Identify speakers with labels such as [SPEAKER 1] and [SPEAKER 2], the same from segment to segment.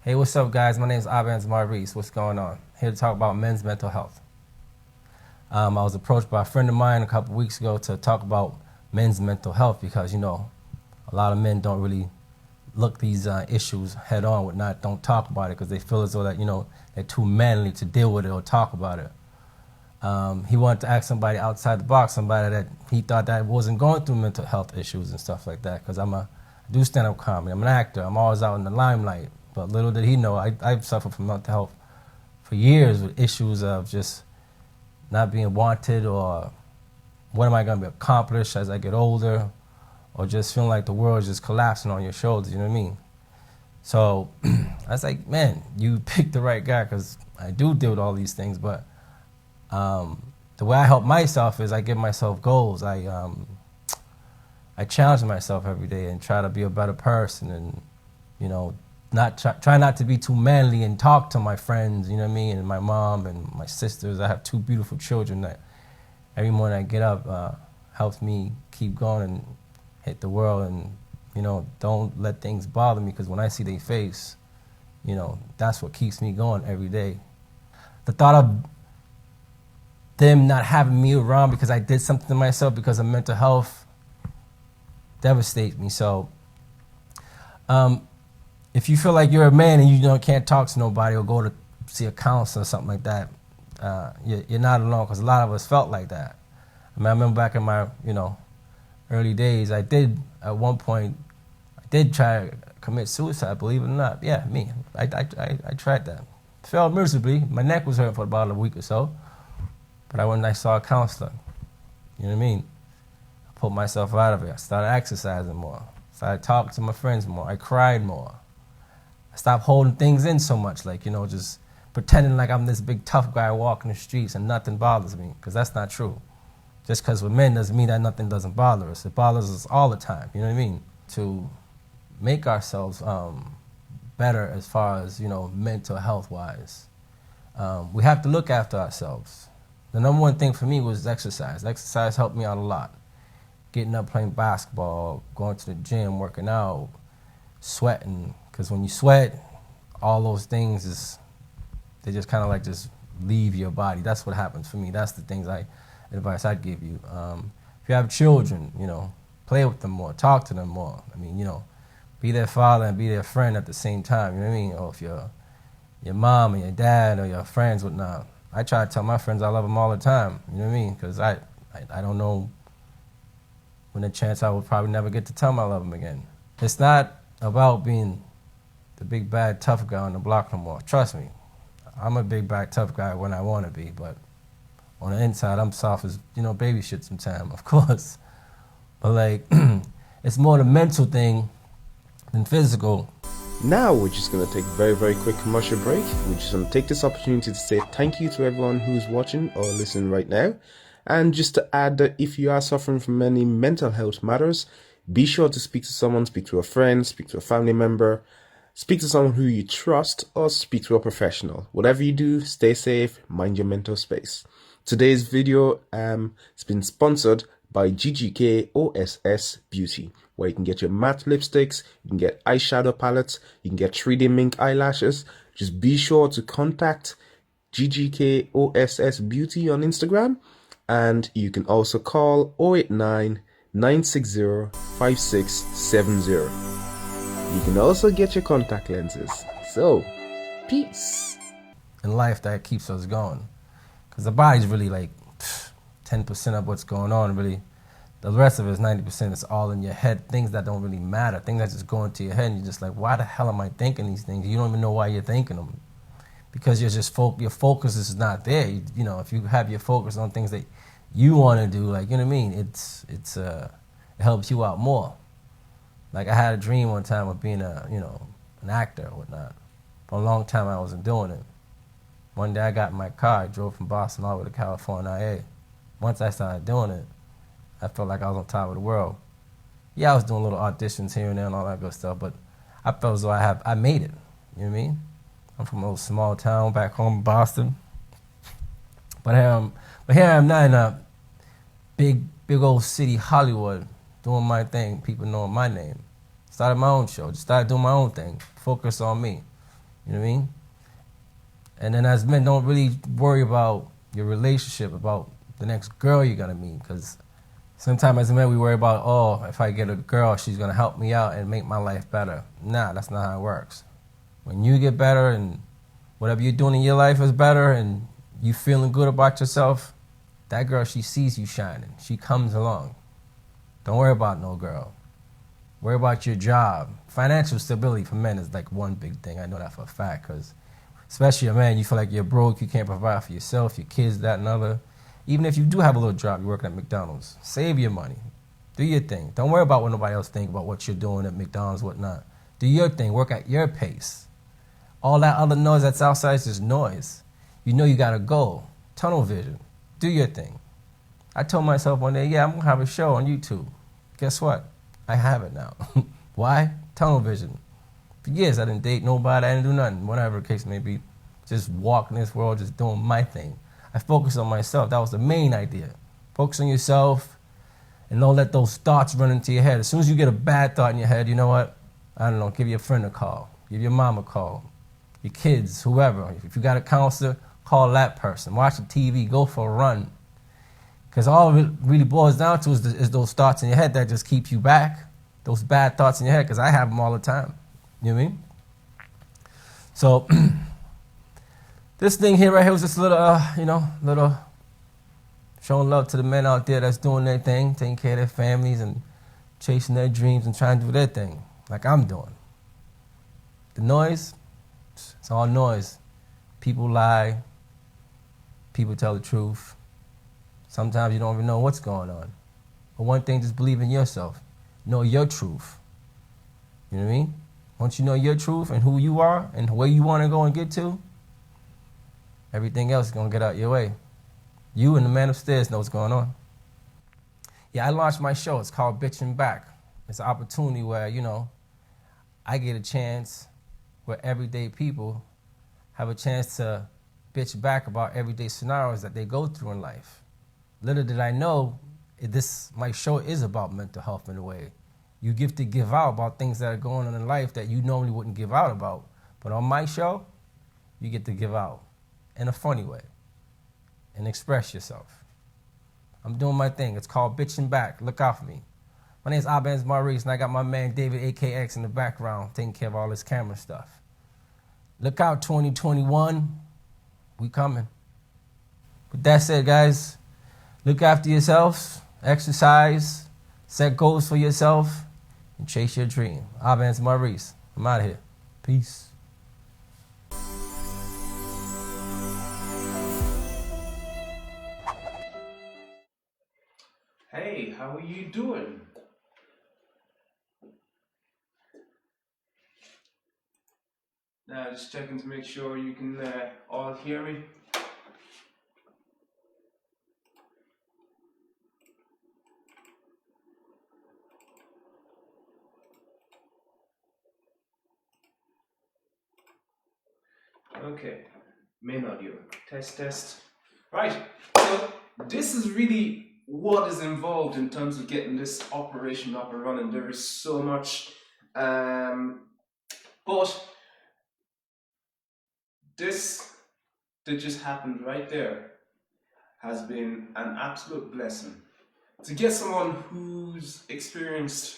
[SPEAKER 1] Hey, what's up, guys? My name is Abenz Maurice. What's going on? Here to talk about men's mental health. I was approached by a friend of mine a couple weeks ago to talk about men's mental health because, a lot of men don't really look these issues head on, don't talk about it because they feel as though that, they're too manly to deal with it or talk about it. He wanted to ask somebody outside the box, somebody that he thought that wasn't going through mental health issues and stuff like that, because I do stand-up comedy. I'm an actor. I'm always out in the limelight. But little did he know, I've suffered from mental health for years with issues of just not being wanted, or what am I going to be accomplished as I get older, or just feeling like the world is just collapsing on your shoulders, you know what I mean? So I was like, man, you picked the right guy, because I do deal with all these things, but the way I help myself is I give myself goals. I challenge myself every day and try to be a better person, and try not to be too manly and talk to my friends, you know what I mean, and my mom and my sisters. I have two beautiful children that every morning I get up helps me keep going and hit the world, and don't let things bother me, because when I see their face, that's what keeps me going every day. The thought of them not having me around because I did something to myself because of mental health devastates me. So if you feel like you're a man and you can't talk to nobody or go to see a counselor or something like that, you're not alone, because a lot of us felt like that. I remember back in my early days, I did at one point, try to commit suicide, believe it or not. Yeah, me. I tried that. Failed miserably. My neck was hurting for about a week or so. But I went and I saw a counselor. You know what I mean? I pulled myself out of it. I started exercising more. Started talking to my friends more. I cried more. I stopped holding things in so much, just pretending like I'm this big tough guy walking the streets and nothing bothers me, because that's not true. Just because we're men doesn't mean that nothing doesn't bother us. It bothers us all the time, you know what I mean? To make ourselves better as far as, mental health-wise, we have to look after ourselves. The number one thing for me was exercise. Exercise helped me out a lot. Getting up, playing basketball, going to the gym, working out, sweating. Because when you sweat, all those things they just kind of just leave your body. That's what happens for me. That's the advice I'd give you. If you have children, play with them more, talk to them more. I mean, be their father and be their friend at the same time. You know what I mean? Or if your mom and your dad or your friends, whatnot. I try to tell my friends I love them all the time, you know what I mean? Because I don't know when a chance I will probably never get to tell them I love them again. It's not about being the big, bad, tough guy on the block no more. Trust me, I'm a big, bad, tough guy when I want to be, but on the inside, I'm soft as, baby shit sometimes, of course. But, it's more the mental thing than physical.
[SPEAKER 2] Now we're just going to take a very, very quick commercial break. We're just going to take this opportunity to say thank you to everyone who's watching or listening right now. And just to add that if you are suffering from any mental health matters, be sure to speak to someone, speak to a friend, speak to a family member, speak to someone who you trust, or speak to a professional. Whatever you do, stay safe, mind your mental space. Today's video has been sponsored by GGK OSS Beauty, where you can get your matte lipsticks, you can get eyeshadow palettes, you can get 3D mink eyelashes. Just be sure to contact GGK OSS Beauty on Instagram, and you can also call 089 960 5670. You can also get your contact lenses. So, peace.
[SPEAKER 1] In life that keeps us going. Because the body's really 10% of what's going on, really. The rest of it is 90%. It's all in your head. Things that don't really matter. Things that just go into your head and you're just like, why the hell am I thinking these things? You don't even know why you're thinking them. Because you're just your focus is not there. If you have your focus on things that you want to do, you know what I mean? It helps you out more. I had a dream one time of being an actor or whatnot. For a long time I wasn't doing it. One day I got in my car, I drove from Boston all the way to California, IA. Once I started doing it, I felt like I was on top of the world. Yeah, I was doing little auditions here and there and all that good stuff, but I felt as though I made it. You know what I mean? I'm from a little small town back home in Boston. But here I am now in a big old city, Hollywood, doing my thing, people knowing my name. Started my own show, just started doing my own thing, focus on me. You know what I mean? And then as men, don't really worry about your relationship, about the next girl you're gonna meet, because sometimes as men we worry about, oh, if I get a girl, she's gonna help me out and make my life better. Nah, that's not how it works. When you get better and whatever you're doing in your life is better and you feeling good about yourself, that girl, she sees you shining. She comes along. Don't worry about no girl. Worry about your job. Financial stability for men is like one big thing. I know that for a fact, because especially a man, you feel like you're broke, you can't provide for yourself, your kids, that and other. Even if you do have a little job, you're working at McDonald's, save your money. Do your thing. Don't worry about what nobody else thinks about what you're doing at McDonald's, whatnot. Do your thing. Work at your pace. All that other noise that's outside is just noise. You know you got to go. Tunnel vision. Do your thing. I told myself one day, yeah, I'm going to have a show on YouTube. Guess what? I have it now. Why? Tunnel vision. For years, I didn't date nobody. I didn't do nothing. Whatever the case may be. Just walking this world, just doing my thing. I focused on myself. That was the main idea. Focus on yourself and don't let those thoughts run into your head. As soon as you get a bad thought in your head, you know what? I don't know, give your friend a call. Give your mom a call. Your kids, whoever. If you got a counselor, call that person. Watch the TV. Go for a run. Because all it really boils down to is those thoughts in your head that just keep you back. Those bad thoughts in your head, because I have them all the time. You know what I mean? So, this thing here right here was just a little, little showing love to the men out there that's doing their thing, taking care of their families and chasing their dreams and trying to do their thing, like I'm doing. The noise, it's all noise. People lie. People tell the truth. Sometimes you don't even know what's going on. But one thing, just believe in yourself. Know your truth. You know what I mean? Once you know your truth and who you are and where you want to go and get to, everything else is going to get out your way. You and the man upstairs know what's going on. Yeah, I launched my show. It's called Bitchin' Back. It's an opportunity where, I get a chance where everyday people have a chance to bitch back about everyday scenarios that they go through in life. Little did I know, my show is about mental health in a way. You get to give out about things that are going on in life that you normally wouldn't give out about. But on my show, you get to give out in a funny way and express yourself. I'm doing my thing. It's called Bitchin' Back. Look out for me. My name's Abenz Maurice, and I got my man David AKX in the background taking care of all this camera stuff. Look out, 2021. We coming. With that said, guys, look after yourselves, exercise, set goals for yourself, and chase your dream. Abenz Maurice. I'm out of here. Peace.
[SPEAKER 2] Hey, how are you doing? Now, just checking to make sure you can all hear me. Okay, main audio, test. Right, so this is really what is involved in terms of getting this operation up and running. There is so much, but this that just happened right there has been an absolute blessing. To get someone who's experienced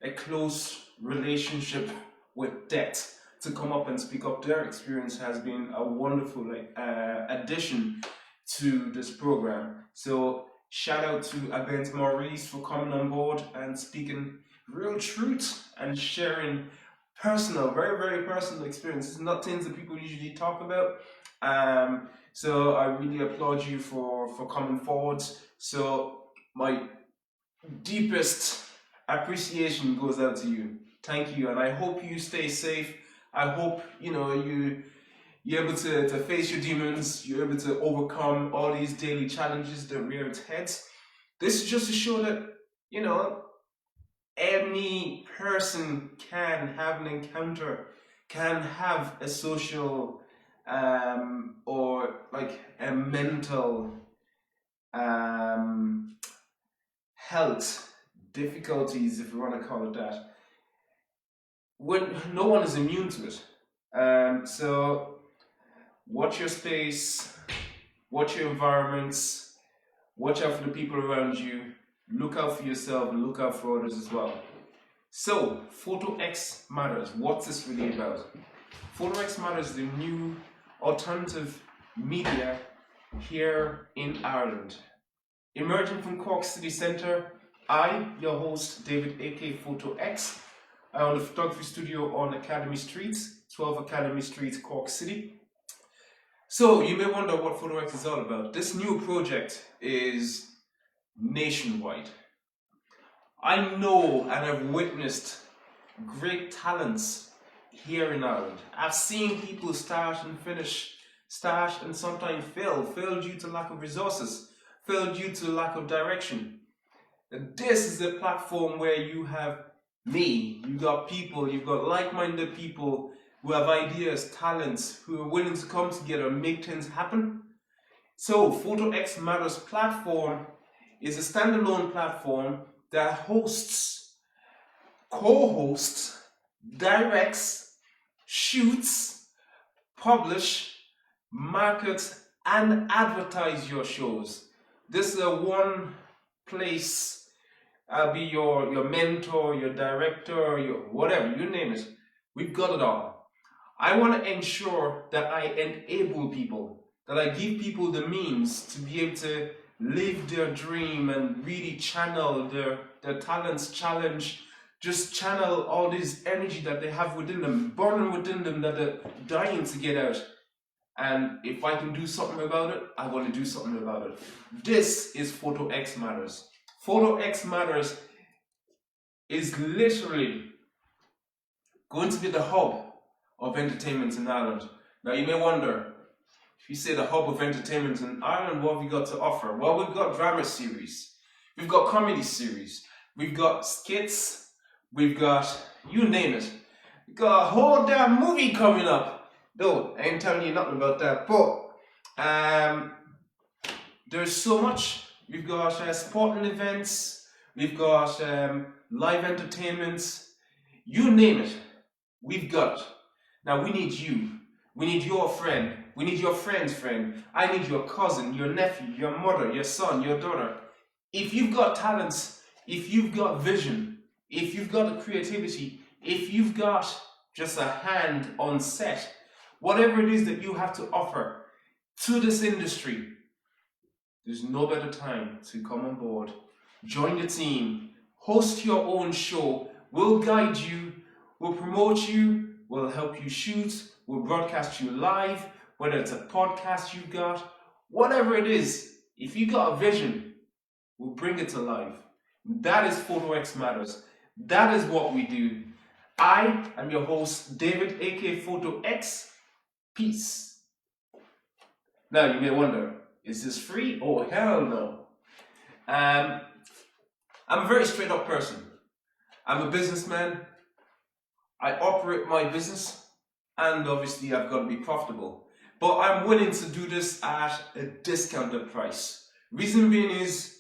[SPEAKER 2] a close relationship with debt to come up and speak up their experience has been a wonderful addition to this program. So shout out to Abenz Maurice for coming on board and speaking real truth and sharing personal, very, very personal experiences, not things that people usually talk about. So I really applaud you for coming forward. So my deepest appreciation goes out to you. Thank you, and I hope you stay safe. I hope you're able to face your demons. You're able to overcome all these daily challenges that rear its heads. This is just to show that any person can have an encounter, can have a social or like a mental health difficulties, if you want to call it that, when no one is immune to it. So watch your space, watch your environments, watch out for the people around you, look out for yourself, and look out for others as well. So, Photo X Matters. What's this really about? Photo X Matters is the new alternative media here in Ireland. Emerging from Cork City Centre, I, your host, David aka Photo X. I own a photography studio on Academy Street, 12 Academy Street, Cork City. So, you may wonder what Photo X is all about. This new project is nationwide. I know and I've witnessed great talents here in Ireland. I've seen people start and finish, start and sometimes fail due to lack of resources, fail due to lack of direction. And this is a platform where you have me, you got people, you've got like-minded people who have ideas, talents, who are willing to come together and make things happen. So Photo X Matters platform is a standalone platform that hosts, co-hosts, directs, shoots, publish, market, and advertise your shows. This is a one place. I'll be your mentor, your director, your whatever, you name it. We've got it all. I want to ensure that I enable people, that I give people the means to be able to live their dream and really channel their talents, just channel all this energy that they have within them, burning within them, that they're dying to get out. And if I can do something about it, I want to do something about it. This is Photo X Matters. Photo X Matters is literally going to be the hub of entertainment in Ireland. Now you may wonder, if you say the hub of entertainment in Ireland, what have we got to offer? Well, we've got drama series, we've got comedy series, we've got skits, we've got, you name it. We've got a whole damn movie coming up. Though, I ain't telling you nothing about that, but there's so much. We've got sporting events, we've got live entertainments, you name it, we've got it. Now we need you. We need your friend. We need your friend's friend. I need your cousin, your nephew, your mother, your son, your daughter. If you've got talents, if you've got vision, if you've got the creativity, if you've got just a hand on set, whatever it is that you have to offer to this industry, there's no better time to come on board. Join the team, host your own show. We'll guide you, we'll promote you, we'll help you shoot, we'll broadcast you live, whether it's a podcast you've got, whatever it is. If you got a vision, we'll bring it to life. That is Photo X Matters. That is what we do. I am your host, David, aka Photo X. Peace. Now you may wonder, is this free? Oh, hell no. I'm a very straight up person. I'm a businessman. I operate my business, and obviously I've got to be profitable. But I'm willing to do this at a discounted price. Reason being is,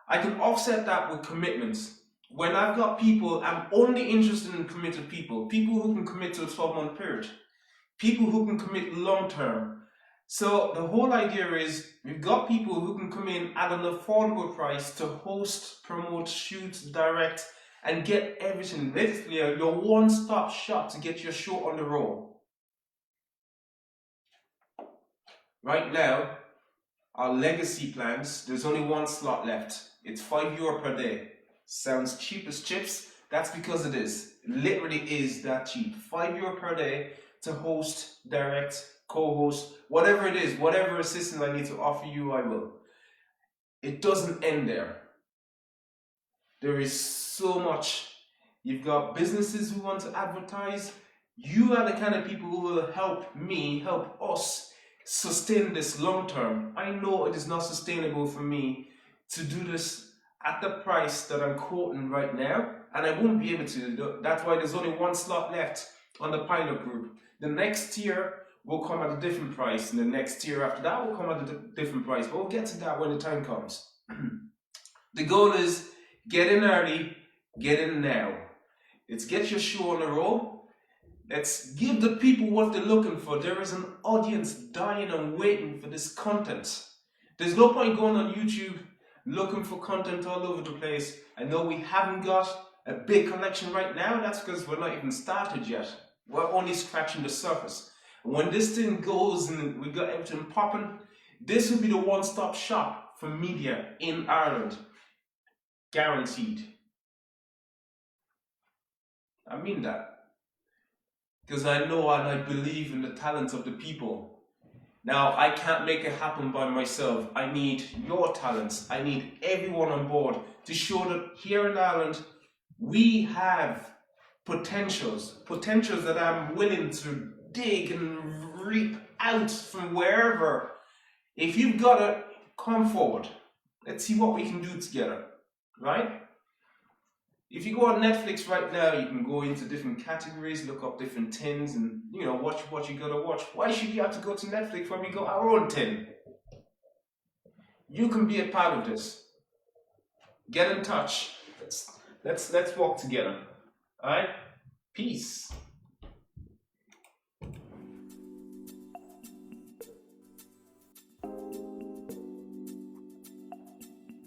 [SPEAKER 2] I can offset that with commitments. When I've got people, I'm only interested in committed people. People who can commit to a 12-month period. People who can commit long term. So the whole idea is, we've got people who can come in at an affordable price to host, promote, shoot, direct, and get everything. Literally your one-stop shop to get your show on the road. Right now, our legacy plans, there's only one slot left. It's €5 per day. Sounds cheap as chips. That's because it is. It literally is that cheap. €5 per day to host, direct, co-host, whatever it is, whatever assistance I need to offer you, I will. It doesn't end there. There is so much. You've got businesses who want to advertise. You are the kind of people who will help me, help us sustain this long term. I know it is not sustainable for me to do this at the price that I'm quoting right now, and I won't be able to. That's why there's only one slot left on the pilot group. The next tier will come at a different price, and the next tier after that will come at a different price, but we'll get to that when the time comes. The goal is get in early, get in now. Let's get your show on the roll.
[SPEAKER 3] Let's give the people what they're looking for. There is an audience dying and waiting for this content. There's no point going on YouTube looking for content all over the place. I know we haven't got a big collection right now. That's because we're not even started yet. We're only scratching the surface. And when this thing goes and we got everything popping, this will be the one-stop shop for media in Ireland. Guaranteed. I mean that. Because I know and I believe in the talents of the people. Now, I can't make it happen by myself. I need your talents. I need everyone on board to show that here in Ireland, we have potentials that I'm willing to dig and reap out from wherever. If you've got it, come forward. Let's see what we can do together, right? If you go on Netflix right now, you can go into different categories, look up different tins, and watch what you gotta watch. Why should you have to go to Netflix when we got our own tin? You can be a part of this. Get in touch. Let's walk together. All right? Peace.